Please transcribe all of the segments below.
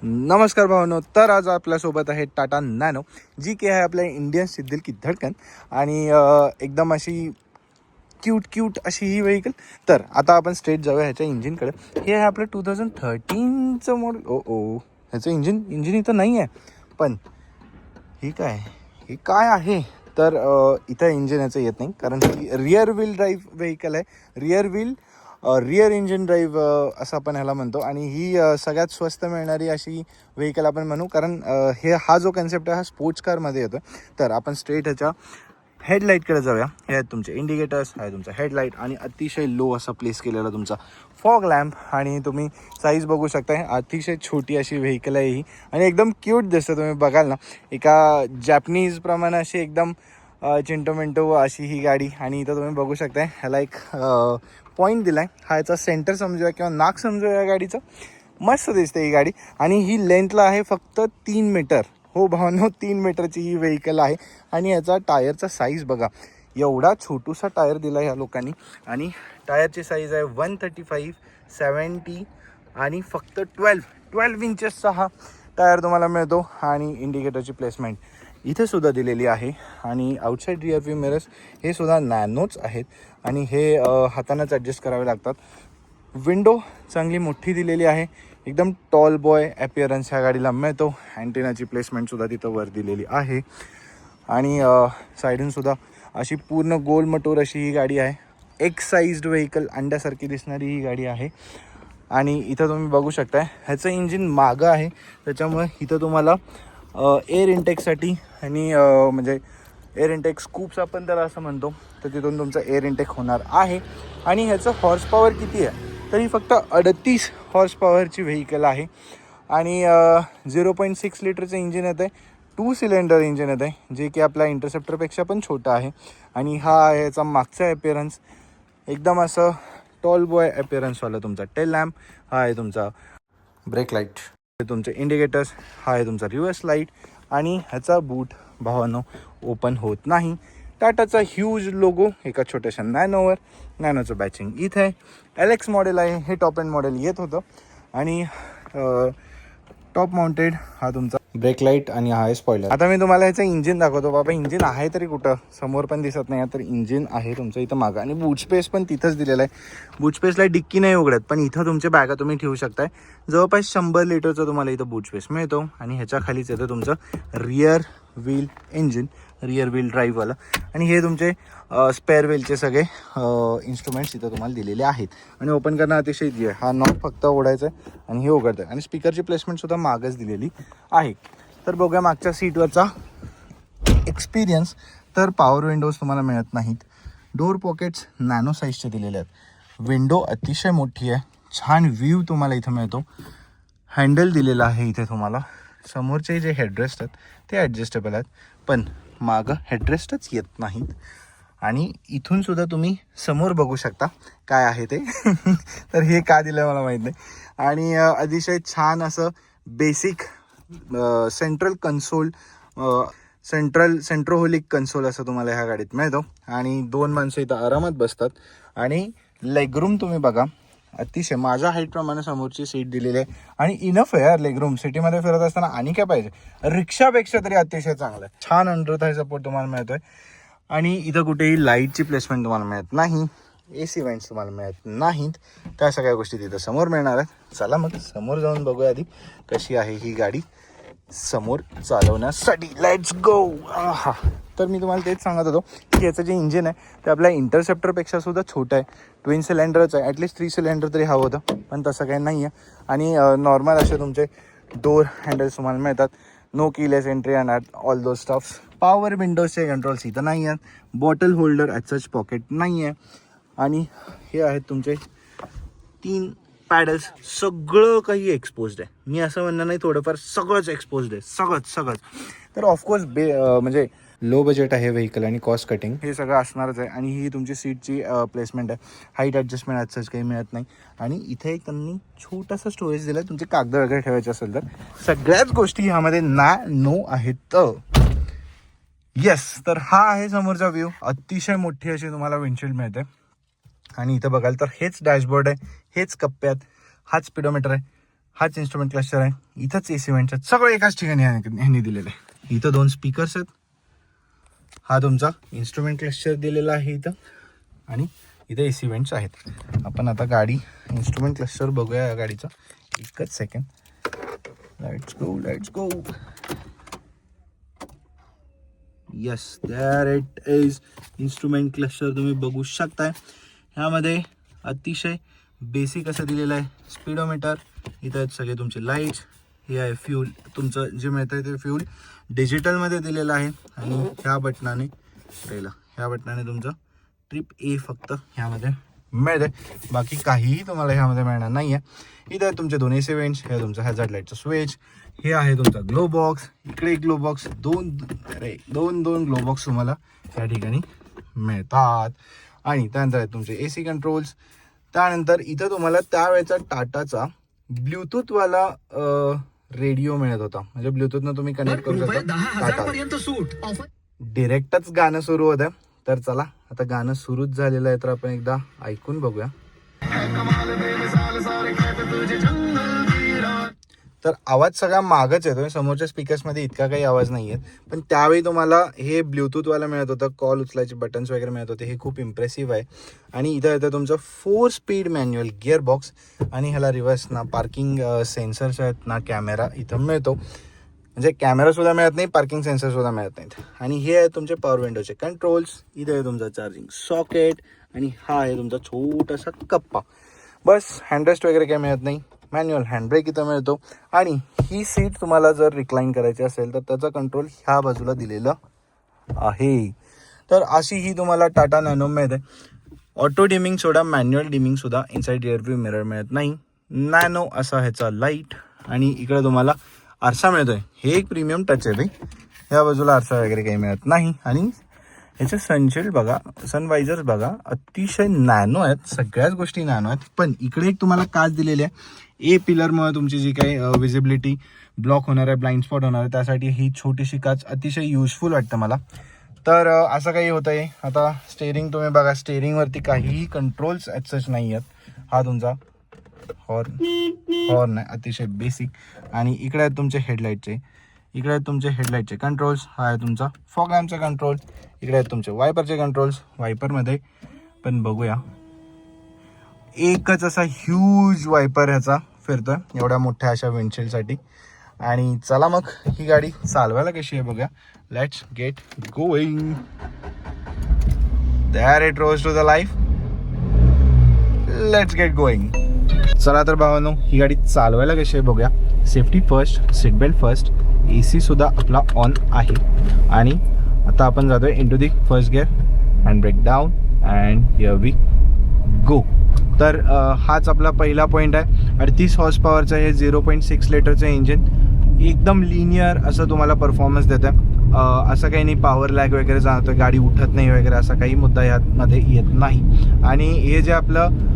नमस्कार भावनो. तर आज आपल्यासोबत आहे टाटा नॅनो, जी की आहे आपल्या इंडियन सिद्धिल की धडकन. आणि एकदम अशी क्यूट अशी ही व्हेकल. तर आता आपण स्ट्रेट जाऊया ह्याच्या इंजिनकडे. हे आहे आपलं 2013चं मॉडेल. ह्याचं इंजिन इथं नाही आहे. पण हे काय आहे तर इथं इंजिन याचं येत नाही, कारण ही रिअर व्हील ड्राईव्ह व्हेकल आहे. रिअर इंजिन ड्राईव्ह असं आपण ह्याला म्हणतो. आणि ही सगळ्यात स्वस्त मिळणारी अशी व्हेकल आपण म्हणू, कारण हा जो कन्सेप्ट आहे हा स्पोर्ट्स कारमध्ये येतो. तर आपण स्ट्रेट ह्याच्या हेडलाईटकडे जाऊया. हे आहेत तुमचे इंडिकेटर्स, आहे तुमचा हेडलाईट आणि अतिशय लो असा प्लेस केलेला तुमचा फॉग लॅम्प. आणि तुम्ही साईज बघू शकताय, अतिशय छोटी अशी व्हेकल आहे ही आणि एकदम क्यूट दिसतं. तुम्ही बघाल ना, एका जॅपनीजप्रमाणे अशी एकदम चिंटो मिंटो अशी ही गाडी. आणि इथं तुम्ही बघू शकताय ह्याला एक पॉईंट दिला आहे. हा याचा सेंटर समजूया किंवा नाक समजूया या गाडीचं. मस्त दिसते ही गाडी. आणि ही लेंथला आहे फक्त 3 मीटर. हो भावनो, 3 मीटरची ही व्हेकल आहे. आणि याचा टायरचा साईज बघा, एवढा छोटूसा टायर दिला ह्या लोकांनी. आणि टायरची साईज आहे 135, 70 आणि फक्त 12 इंचेसचा हा टायर तुम्हाला मिळतो. आणि इंडिकेटरची प्लेसमेंट इथे सुद्धा दिलेली आहे. आणि आउटसाईड रिअर व्ह्यू मिरर्स हे सुद्धा नॅनोच आहेत. आणि हे हातानंच ॲडजस्ट करावे लागतात. विंडो चांगली मोठी दिलेली आहे. एकदम टॉल बॉय ॲपिअरन्स ह्या गाडीला मिळतो. अँटेनाची प्लेसमेंटसुद्धा तिथं वर दिलेली आहे. आणि साईडूनसुद्धा अशी पूर्ण गोल मटोर अशी ही गाडी आहे. साईज्ड व्हेकल, अंड्यासारखी दिसणारी ही गाडी आहे. आणि इथं तुम्ही बघू शकताय ह्याचं इंजिन मागं आहे, त्याच्यामुळे इथं तुम्हाला एअर इंटेकसाठी आणि म्हणजे एअर इंटेक स्कूप्स आपण त्याला असं म्हणतो, तर तिथून तुमचं एअर इंटेक होणार आहे. आणि ह्याचं हॉर्स पॉवर किती आहे तर ही फक्त 38 हॉर्स पॉवरची व्हेकल आहे. आणि 0.6 लिटरचं इंजिन येतं आहे. 2 सिलेंडर इंजिन येतं आहे, जे की आपल्या इंटरसेप्टरपेक्षा पण छोटं आहे. आणि हा आहे याचा मागचा ॲपिअरन्स, एकदम असं टॉल बॉय ॲपिअरन्सवाला. तुमचा टेल लॅम्प हा आहे, तुमचा ब्रेक लाईट, हे तुमचे इंडिकेटर्स, हा आहे तुमचा रिव्हर्स लाईट. आणि ह्याचा बूट भावानो ओपन होत नाही. टाटाचा ह्यूज लोगो एका छोट्याशा नॅनोवर. नॅनोचं बॅचिंग इथे आहे. LX मॉडेल आहे, हे टॉप एंड मॉडेल येत होतं. आणि टॉप माउंटेड हा तुमचा ब्रेक लाईट आणि हा आहे स्पॉइलर. आता मी तुम्हाला ह्याचं इंजिन दाखवतो. बाबा इंजिन आहे तरी कुठं, समोर पण दिसत नाही तर इंजिन आहे तुमचं इथं मागं. आणि बूट स्पेस पण तिथंच दिलेलं आहे. बूट स्पेसला डिक्की नाही उघडत, पण इथं तुमच्या बॅगा तुम्ही ठेवू शकताय. जवळपास 100 लिटरचं तुम्हाला इथं बूट स्पेस मिळतो. आणि ह्याच्या खालीच येतं तुमचं rear wheel engine, rear wheel ड्राईव्हवाला. आणि हे तुमचे स्पेअर व्हीलचे सगळे इन्स्ट्रुमेंट्स इथं तुम्हाला दिलेले आहेत. आणि ओपन करणं अतिशय इझी आहे. हा नॉब फक्त ओढायचं आहे आणि हे उघडतं आहे. आणि स्पीकरची प्लेसमेंटसुद्धा मागच दिलेली आहे. तर बघूया मागच्या सीटवरचा एक्सपिरियन्स. तर पॉवर विंडोज तुम्हाला मिळत नाहीत. डोअर पॉकेट्स नॅनो साईजचे दिलेले आहेत. विंडो अतिशय मोठी आहे. छान व्ह्यू तुम्हाला इथं मिळतो. हँडल दिलेलं आहे इथे तुम्हाला. समोरचे जे हेडरेस्ट आहेत ते ॲडजस्टेबल आहेत, पण मागं हेडरेस्टच येत नाहीत. आणि इथून सुद्धा तुम्ही समोर बघू शकता काय आहे ते. तर हे का दिलं आहे मला माहीत नाही. आणि अतिशय छान असं बेसिक सेंट्रल कन्सोल, सेंट्रोहोलिक कन्सोल असं तुम्हाला ह्या गाडीत मिळतो. आणि 2 माणसं इथं आरामात बसतात. आणि लेगरूम तुम्ही बघा, अतिशय माझ्या हाईटप्रमाणे समोरची सीट दिलेली आहे. आणि इनफ आहे यार लेगरूम. सिटीमध्ये फिरत असताना आणि काय पाहिजे, रिक्षापेक्षा तरी अतिशय चांगलं आहे. छान अंडर थाय सपोर्ट तुम्हाला मिळतो आहे. आणि इथं कुठेही लाईटची प्लेसमेंट तुम्हाला मिळत नाही. AC व्हेंट्स तुम्हाला मिळत नाहीत. त्या सगळ्या गोष्टी तिथं समोर मिळणार आहेत. चला मग समोर जाऊन बघूया आधी कशी आहे ही गाडी समोर चालवण्यासाठी. Let's go. हा, तर मी तुम्हाला तेच सांगत होतो की याचं जे इंजिन आहे ते आपल्या इंटरसेप्टरपेक्षा सुद्धा छोटं आहे. ट्विन सिलेंडरच आहे. ॲटलिस्ट 3 सिलेंडर तरी हवं होतं, पण तसं काही नाही आहे. आणि नॉर्मल असे तुमचे डोअर हँडल्स तुम्हाला मिळतात. No keyless entry and all those stuffs. Power विंडोजचे कंट्रोल्स इथं नाही आहेत. Bottle holder as such pocket नाही आहे. आणि हे आहेत तुमचे 3 पॅडल्स. सगळं काही एक्सपोज्ड आहे. मी असं म्हणणं नाही, थोडंफार सगळंच एक्सपोज्ड आहे, सगळंच. तर ऑफकोर्स म्हणजे लो बजेट आहे व्हेकल आणि कॉस्ट कटिंग हे सगळं असणारच आहे. आणि ही तुमची सीटची प्लेसमेंट आहे. हाईट ॲडजस्टमेंट ॲज काही मिळत नाही. आणि इथे एक त्यांनी छोटंसं स्टोरेज दिलं आहे तुमचे कागद वगैरे ठेवायचे असेल तर. सगळ्याच गोष्टी ह्यामध्ये नो आहेत. येस, तर हा आहे समोरचा व्ह्यू. अतिशय मोठी अशी तुम्हाला विंडशील्ड मिळते. आणि इथं बघाल तर हेच डॅशबोर्ड आहे, हेच कप्प्यात, हाच स्पीडोमीटर आहे, हाच इन्स्ट्रुमेंट क्लस्टर आहे. इथंच AC वेंटचं सगळं एकाच ठिकाणी ह्यांनी दिलेलं आहे. इथं 2 स्पीकर्स आहेत. हा तुमचा इन्स्ट्रुमेंट क्लस्टर दिलेला आहे इथं आणि इथं AC वेंट्स आहेत. आपण आता गाडी इन्स्ट्रुमेंट क्लस्टर बघूया या गाडीचा. एकच second. Let's go. Yes, there it is. Instrument cluster तुम्ही बघू शकताय. ह्यामध्ये अतिशय बेसिक असं दिलेलं आहे. स्पीडोमीटर, इथं आहेत सगळे तुमचे लाईट्स. हे आहे फ्यूल, तुमचं जे मिळतं ते फ्यूल डिजिटलमध्ये दिलेलं आहे. आणि ह्या बटनाने तुमचं ट्रिप ए फक्त ह्यामध्ये मिळते. बाकी काहीही तुम्हाला ह्यामध्ये मिळणार नाही आहे. इथं आहे तुमचे 2 AC वेंट्स. हे तुमचं हॅझार्ड लाईटचं स्विच. हे आहे तुमचा ग्लो बॉक्स. इकडे एक ग्लो बॉक्स, दोन ग्लो बॉक्स तुम्हाला या ठिकाणी मिळतात. आणि त्यानंतर आहे तुमचे AC कंट्रोल्स. त्यानंतर इथं तुम्हाला त्यावेळेचा टाटाचा ब्ल्यूटूथवाला रेडिओ मिळत होता. म्हणजे ब्ल्यूटूथनं तुम्ही कनेक्ट करू शकता. डिरेक्टच गाणं सुरू होतं. तर चला आता गाणं सुरूच झालेलं आहे, तर आपण एकदा ऐकून बघूया. तर आवाज सगळा मागच येतोय. समोरच्या स्पीकर्समध्ये इतका काही आवाज नाही आहे. पण त्यावेळी तुम्हाला हे ब्ल्यूटूथवाला मिळत होतं. कॉल उचलायचे बटन्स वगैरे मिळत होते. हे खूप इम्प्रेसिव्ह आहे. आणि इथं येतं तुमचं 4 स्पीड मॅन्युअल गिअर बॉक्स. आणि ह्याला रिव्हर्स ना पार्किंग सेन्सर्स आहेत ना कॅमेरा इथं मिळतो. म्हणजे कॅमेरासुद्धा मिळत नाही, पार्किंग सेन्सरसुद्धा मिळत नाहीत. आणि हे आहे तुमचे पॉवर विंडोचे कंट्रोल्स. इथे आहे तुमचा चार्जिंग सॉकेट. आणि हा आहे तुमचा छोटासा कप्पा. बस, हँडरेस्ट वगैरे काही मिळत नाही. मॅन्युअल हँडब्रेक इथं मिळतो. आणि ही सीट तुम्हाला जर रिक्लाईन करायची असेल तर त्याचा कंट्रोल ह्या बाजूला दिलेलं आहे. तर अशी ही तुम्हाला टाटा नॅनो मिळते. ऑटो डिमिंग सोडा मॅन्युअल डिमिंग सुद्धा इनसाइड रिअर व्ह्यू मिरर मिळत नाही. नॅनो असा ह्याचा लाईट. आणि इकडे तुम्हाला आरसा मिळतोय. हे एक प्रीमियम टच आहे भाई. ह्या बाजूला आरसा वगैरे काही मिळत नाही. आणि ह्याचे सनशील्ड बघा, सनवायझर्स बघा, अतिशय नॅनो आहेत. सगळ्याच गोष्टी नॅनो आहेत. पण इकडे एक तुम्हाला काच दिलेली आहे. ए पिलरमुळे तुमची जी काही विजिबिलिटी ब्लॉक होणार आहे, ब्लाइंड स्पॉट होणार आहे, त्यासाठी ही छोटीशी काच अतिशय युजफुल वाटतं मला. तर असं काही होतं आहे. आता स्टेअरिंग तुम्ही बघा. स्टेअरिंगवरती काहीही कंट्रोल्स ॲज सच नाही आहेत. हा तुमचा हॉर्न आहे, अतिशय बेसिक. आणि इकडे आहेत तुमचे हेडलाईटचे कंट्रोल्स. हा आहे तुमचा फॉग लॅम्पचा कंट्रोल. इकडे आहेत तुमचे वायपरचे कंट्रोल्स. वायपरमध्ये पण बघूया, एकच असा ह्यूज वायपर ह्याचा फिरतोय एवढ्या मोठ्या अशा विंडशील्डसाठी. आणि चला मग ही गाडी चालवायला कशी आहे बघूया. Let's get going. There it rose to the life. Let's get going. चला तर भावांनो, ही गाडी चालवायला कशी आहे बघूया. Safety first, seat belt first. AC सुद्धा आपला ऑन आहे. आणि आता आपण जातोय into the first gear. Hand brake down and here we go. तर हाच आपला पहिला पॉईंट आहे. 38 हॉर्स पॉवरचं हे 0.6 लिटरचं इंजिन एकदम लिनियर असं तुम्हाला परफॉर्मन्स देतं. असं काही नाही पॉवर लॅग वगैरे जाणवतं, गाडी उठत नाही वगैरे, असा काही मुद्दा यामध्ये येत नाही. आणि हे जे आपलं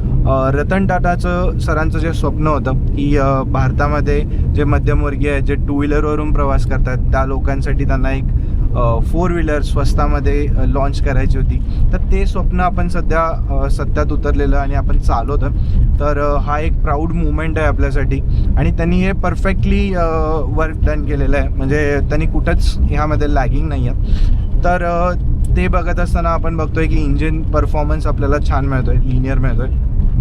रतन टाटाचं सरांचं जे स्वप्न होतं की भारतामध्ये जे मध्यमवर्गीय आहेत, जे 2 व्हीलरवरून प्रवास करतात, त्या लोकांसाठी त्यांना एक 4 व्हीलर स्वस्तामध्ये लॉन्च करायची होती. तर ते स्वप्न आपण सत्यात उतरलेलं आणि आपण चालवतो. तर हा एक प्राऊड मुवमेंट आहे आपल्यासाठी. आणि त्यांनी हे परफेक्टली वर्क डन केलेलं आहे. म्हणजे त्यांनी कुठंच ह्यामध्ये लॅगिंग नाही आहे. तर ते बघत असताना आपण बघतोय की इंजिन परफॉर्मन्स आपल्याला छान मिळतोय, लिनियर मिळतोय.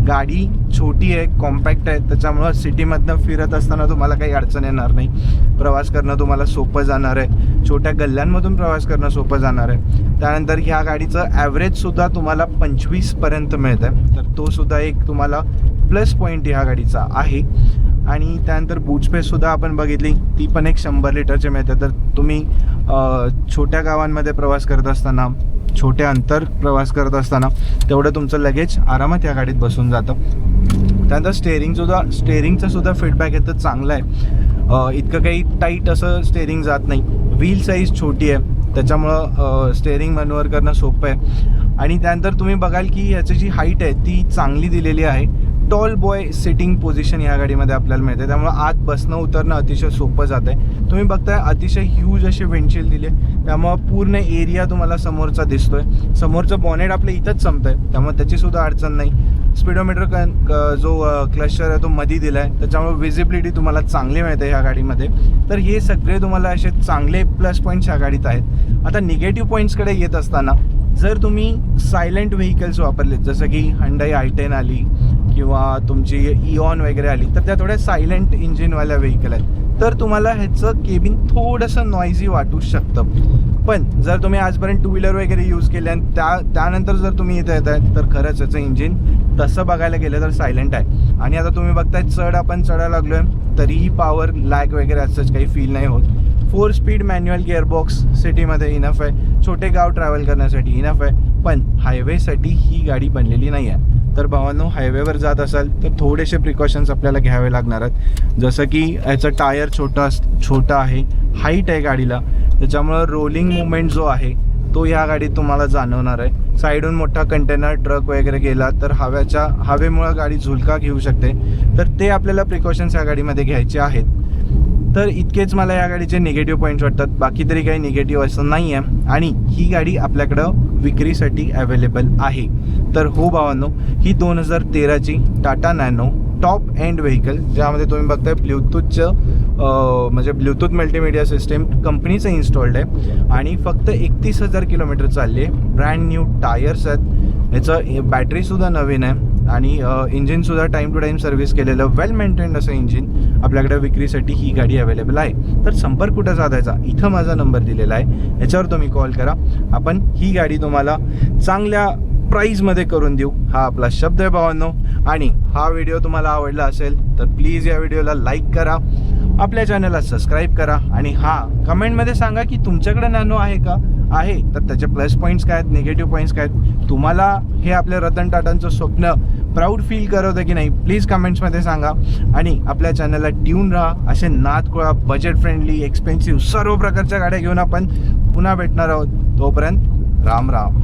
गाडी छोटी आहे, कॉम्पॅक्ट आहे, त्याच्यामुळं सिटीमधनं फिरत असताना तुम्हाला काही अडचण येणार नाही. प्रवास करणं तुम्हाला सोपं जाणार आहे. छोट्या गल्ल्यांमधून प्रवास करणं सोपं जाणार आहे. त्यानंतर ह्या गाडीचं ॲव्हरेजसुद्धा तुम्हाला 25पर्यंत मिळतं आहे. तर तो सुद्धा एक तुम्हाला प्लस पॉईंट ह्या गाडीचा आहे. आणि त्यानंतर बूट स्पेससुद्धा आपण बघितली, ती पण एक 100 लिटरचे मिळते. तर तुम्ही छोट्या गावांमध्ये प्रवास करत असताना, छोटे अंतर प्रवास करत असताना तेवढं तुमचं लगेज आरामात या गाडीत बसून जातं. त्यानंतर स्टेअरिंगचं सुद्धा फीडबॅक येतं चांगलं आहे. इतकं काही टाईट असं स्टेअरिंग जात नाही. व्हील साईज छोटी आहे, त्याच्यामुळं स्टेअरिंग मॅन्युअर करणं सोपं आहे. आणि त्यानंतर तुम्ही बघाल की याची जी हाईट आहे ती चांगली दिलेली आहे. टॉल बॉय सिटिंग पोझिशन या गाडीमध्ये आपल्याला मिळते, त्यामुळे आत बसणं उतरणं अतिशय सोपं जात आहे. तुम्ही बघताय अतिशय ह्यूज असे विंडशील्ड दिले, त्यामुळं पूर्ण एरिया तुम्हाला समोरचा दिसतोय. समोरचं बॉनेट आपलं इथंच संपतंय, त्यामुळे त्याचीसुद्धा अडचण नाही. स्पीडोमीटर जो क्लस्टर आहे तो मध्ये दिला आहे, त्याच्यामुळे विजिबिलिटी तुम्हाला चांगली मिळते ह्या गाडीमध्ये. तर हे सगळे तुम्हाला असे चांगले प्लस पॉईंट्स ह्या गाडीत आहेत. आता निगेटिव्ह पॉईंट्सकडे येत असताना जर तुम्ही सायलेंट व्हेकल्स वापरले, जसं की Hyundai i10 आली किंवा तुमची इऑन वगैरे आली, तर त्या थोड्या सायलेंट इंजिनवाल्या व्हेकल आहेत, तर तुम्हाला ह्याचं केबिन थोडंसं नॉइझी वाटू शकतं. पण जर तुम्ही आजपर्यंत टू व्हीलर वगैरे यूज केले आणि त्यानंतर जर तुम्ही इथे येत आहे, तर खरंच याचं इंजिन तसं बघायला गेलं तर सायलेंट आहे. आणि आता तुम्ही बघताय आपण चढायला लागलो आहे, तरीही पॉवर लॅग वगैरे असंच काही फील नाही होत. 4 स्पीड मॅन्युअल गिअरबॉक्स सिटीमध्ये इनफ आहे, छोटे गाव ट्रॅव्हल करण्यासाठी इनफ आहे. पण हायवेसाठी ही गाडी बनलेली नाही आहे. तर भावांनो, हायवेवर जात असाल तर थोडेसे प्रिकॉशन्स आपल्याला घ्यावे लागणार आहेत. जसं की याचं टायर छोटा आहे, हाईट आहे गाडीला, त्याच्यामुळं रोलिंग मुवमेंट जो आहे तो या गाडीत तुम्हाला जाणवणार आहे. साईडून मोठा कंटेनर ट्रक वगैरे गेला तर हवेमुळं गाडी झुलका घेऊ शकते, तर ते आपल्याला प्रिकॉशन्स या गाडीमध्ये घ्यायचे आहेत. तर इतकेच मला या गाडीचे निगेटिव्ह पॉईंट्स वाटतात, बाकी तरी काही निगेटिव्ह असं नाही आहे. आणि ही गाडी आपल्याकडं विक्रीसाठी अवेलेबल आहे. तर हो भावांनो, ही 2013ची Tata Nano top end vehicle, ज्यामध्ये तुम्ही बघताय ब्लूटूथ मल्टीमीडिया सिस्टीम कंपनीचं इन्स्टॉल्ड आहे आणि फक्त 31,000 किलोमीटर चालली आहे. ब्रँड न्यू टायर्स आहेत, याचं बॅटरीसुद्धा नवीन आहे आणि इंजिनसुद्धा टाईम टू टाईम सर्व्हिस केलेलं वेल मेंटेन्ड असं इंजिन आपल्याकडे विक्रीसाठी ही गाडी अवेलेबल आहे. तर संपर्क कुठं साधायचा, इथं माझा नंबर दिलेला आहे, याच्यावर तुम्ही कॉल करा. आपण ही गाडी तुम्हाला चांगल्या प्राईजमध्ये करून देऊ, हा आपला शब्द आहे भावांनो. आणि हा व्हिडिओ तुम्हाला आवडला असेल तर प्लीज या व्हिडिओला लाईक करा, आपल्या चॅनलला सबस्क्राईब करा आणि कमेंटमध्ये सांगा की तुमच्याकडे नॅनो आहे का, आहे तर त्याचे प्लस पॉईंट्स काय आहेत, निगेटिव्ह पॉईंट्स काय आहेत, तुम्हाला हे आपल्या रतन टाटांचं स्वप्न प्राऊड फील करवतं की नाही, प्लीज कमेंट्समध्ये सांगा. आणि आपल्या चॅनलला ट्यून राहा. असे नादखोळा बजेट फ्रेंडली एक्सपेन्सिव्ह सर्व प्रकारच्या गाड्या घेऊन आपण पुन्हा भेटणार आहोत. तोपर्यंत राम राम.